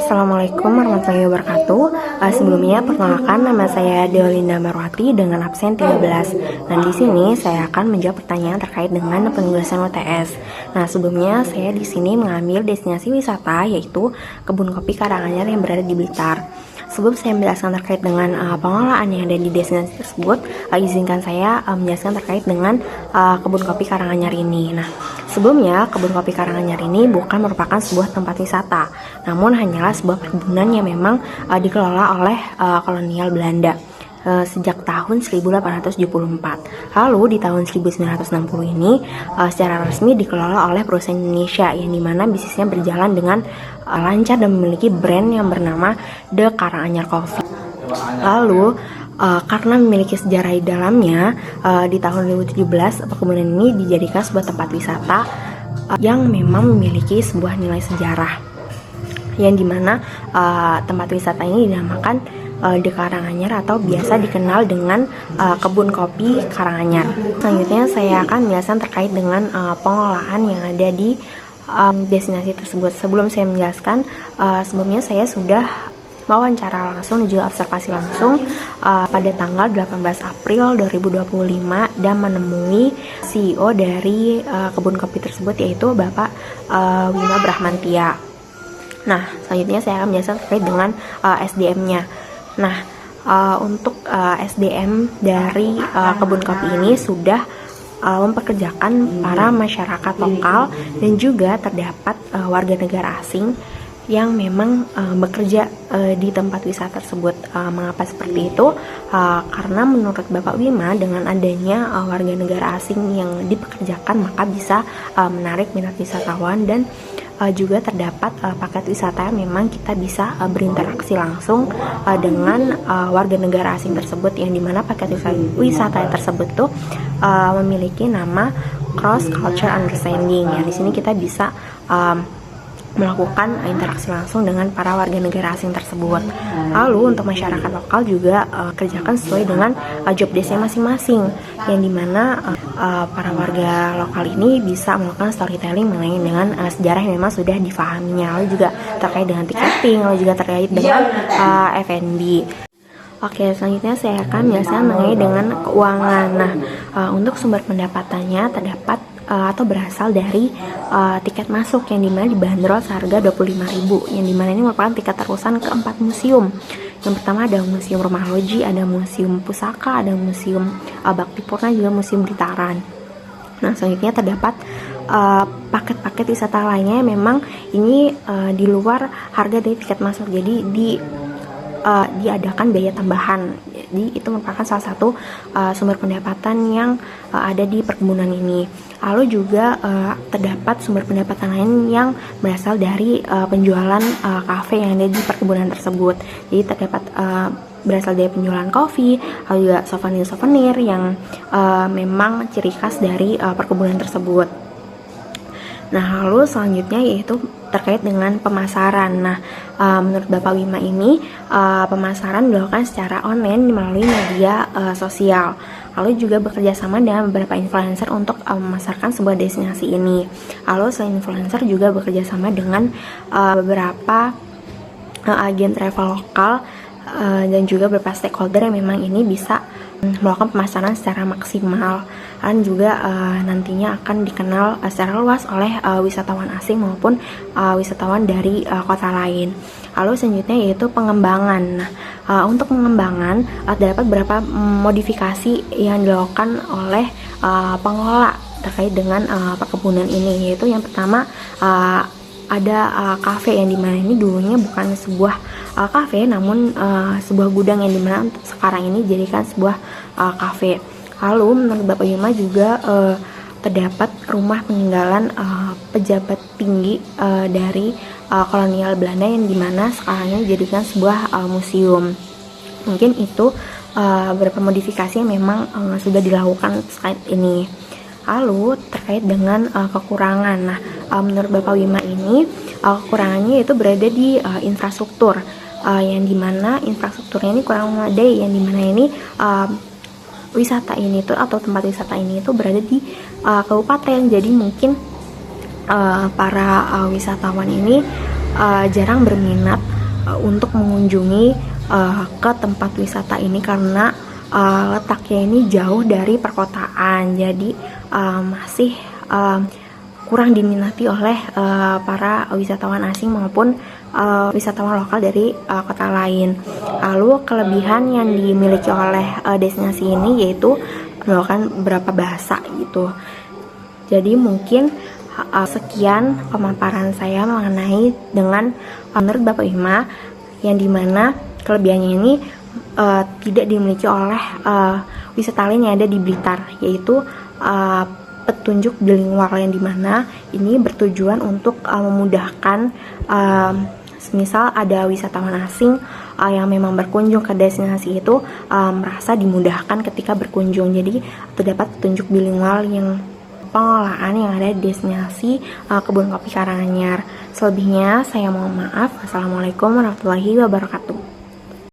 Assalamualaikum warahmatullahi wabarakatuh. Sebelumnya perkenalkan, nama saya Deolinda Marwati dengan absen 13. Nah, di sini saya akan menjawab pertanyaan terkait dengan penugasan UTS. Nah, sebelumnya saya di sini mengambil destinasi wisata yaitu Kebun Kopi Karanganyar yang berada di Blitar. Sebelum saya menjelaskan terkait dengan pengelolaan yang ada di destinasi tersebut, izinkan saya menjelaskan terkait dengan Kebun Kopi Karanganyar ini. Nah, sebelumnya, Kebun Kopi Karanganyar ini bukan merupakan sebuah tempat wisata, namun hanyalah sebuah perkebunan yang memang dikelola oleh kolonial Belanda sejak tahun 1874. Lalu di tahun 1960 ini secara resmi dikelola oleh perusahaan Indonesia, yang dimana bisnisnya berjalan dengan lancar dan memiliki brand yang bernama The Karanganyar Coffee. Lalu karena memiliki sejarah di dalamnya, di tahun 2017 perkebunan ini dijadikan sebuah tempat wisata yang memang memiliki sebuah nilai sejarah, yang dimana tempat wisata ini dinamakan The Karanganyar atau biasa dikenal dengan Kebun Kopi Karanganyar. Selanjutnya saya akan menjelaskan terkait dengan pengelolaan yang ada di destinasi tersebut. Sebelum saya menjelaskan, sebelumnya saya sudah wawancara langsung dan juga observasi langsung pada tanggal 18 April 2025 dan menemui CEO dari Kebun Kopi tersebut, yaitu Bapak Wima Brahmantia. Nah, selanjutnya saya akan menjelaskan terkait dengan SDM-nya. Nah, untuk SDM dari Kebun Kopi ini sudah mempekerjakan para masyarakat lokal dan juga terdapat warga negara asing yang memang bekerja di tempat wisata tersebut. Mengapa seperti itu? Karena menurut Bapak Wima, dengan adanya warga negara asing yang dipekerjakan, maka bisa menarik minat wisatawan, dan juga terdapat paket wisata yang memang kita bisa berinteraksi langsung dengan warga negara asing tersebut, yang dimana paket wisata tersebut tuh memiliki nama Cross Culture Understanding. Ya, di sini kita bisa melakukan interaksi langsung dengan para warga negara asing tersebut. Lalu untuk masyarakat lokal juga kerjakan sesuai dengan job desk-nya masing-masing, yang dimana para warga lokal ini bisa melakukan storytelling mengenai dengan sejarah yang memang sudah difahaminya, lalu juga terkait dengan tiketing, lalu juga terkait dengan F&B. Oke, selanjutnya saya akan menjelaskan mengenai dengan keuangan. Nah, untuk sumber pendapatannya terdapat atau berasal dari tiket masuk, yang dimana dibanderol seharga 25.000, yang dimana ini merupakan tiket terusan ke 4 museum. Yang pertama ada Museum Rumah Loji, ada Museum Pusaka, ada Museum Bakti Purna, juga Museum Blitaran. Nah, selanjutnya terdapat paket-paket wisata lainnya yang memang ini di luar harga dari tiket masuk, jadi diadakan biaya tambahan. Jadi itu merupakan salah satu sumber pendapatan yang ada di perkebunan ini. Lalu juga terdapat sumber pendapatan lain yang berasal dari penjualan kafe yang ada di perkebunan tersebut. Jadi terdapat berasal dari penjualan kopi, lalu juga souvenir-souvenir yang memang ciri khas dari perkebunan tersebut. Nah, lalu selanjutnya yaitu terkait dengan pemasaran. Nah, menurut Bapak Wima ini pemasaran dilakukan secara online melalui media sosial. Lalu juga bekerja sama dengan beberapa influencer untuk memasarkan sebuah destinasi ini. Lalu selain influencer juga bekerja sama dengan beberapa agen travel lokal dan juga beberapa stakeholder yang memang ini bisa melakukan pemasaran secara maksimal, dan juga nantinya akan dikenal secara luas oleh wisatawan asing maupun wisatawan dari kota lain. Lalu selanjutnya yaitu pengembangan. Nah, untuk pengembangan terdapat beberapa modifikasi yang dilakukan oleh pengelola terkait dengan perkebunan ini, yaitu yang pertama ada kafe, yang dimana ini dulunya bukan sebuah kafe, namun sebuah gudang, yang dimana sekarang ini dijadikan sebuah kafe. Lalu menurut Bapak Wima juga terdapat rumah peninggalan pejabat tinggi dari kolonial Belanda, yang dimana sekarang ini dijadikan sebuah museum. Mungkin itu beberapa modifikasi yang memang sudah dilakukan saat ini. Lalu terkait dengan kekurangan. Nah, menurut Bapak Wima ini kekurangannya itu berada di infrastruktur, yang dimana infrastrukturnya ini kurang memadai, yang dimana ini wisata ini tuh atau tempat wisata ini itu berada di kabupaten. Jadi mungkin para wisatawan ini jarang berminat untuk mengunjungi ke tempat wisata ini karena letaknya ini jauh dari perkotaan, jadi masih kurang diminati oleh para wisatawan asing maupun wisatawan lokal dari kota lain. Lalu kelebihan yang dimiliki oleh destinasi ini yaitu menggunakan beberapa bahasa gitu. Jadi mungkin sekian pemaparan saya mengenai dengan menurut Bapak Ima, yang dimana kelebihannya ini tidak dimiliki oleh wisata lain yang ada di Blitar, yaitu petunjuk bilingual, yang dimana ini bertujuan untuk memudahkan misal ada wisatawan asing yang memang berkunjung ke destinasi itu merasa dimudahkan ketika berkunjung. Jadi terdapat petunjuk bilingual yang pengelolaan yang ada di destinasi Kebun Kopi Karanganyar. Selebihnya saya mohon maaf. Wassalamualaikum warahmatullahi wabarakatuh.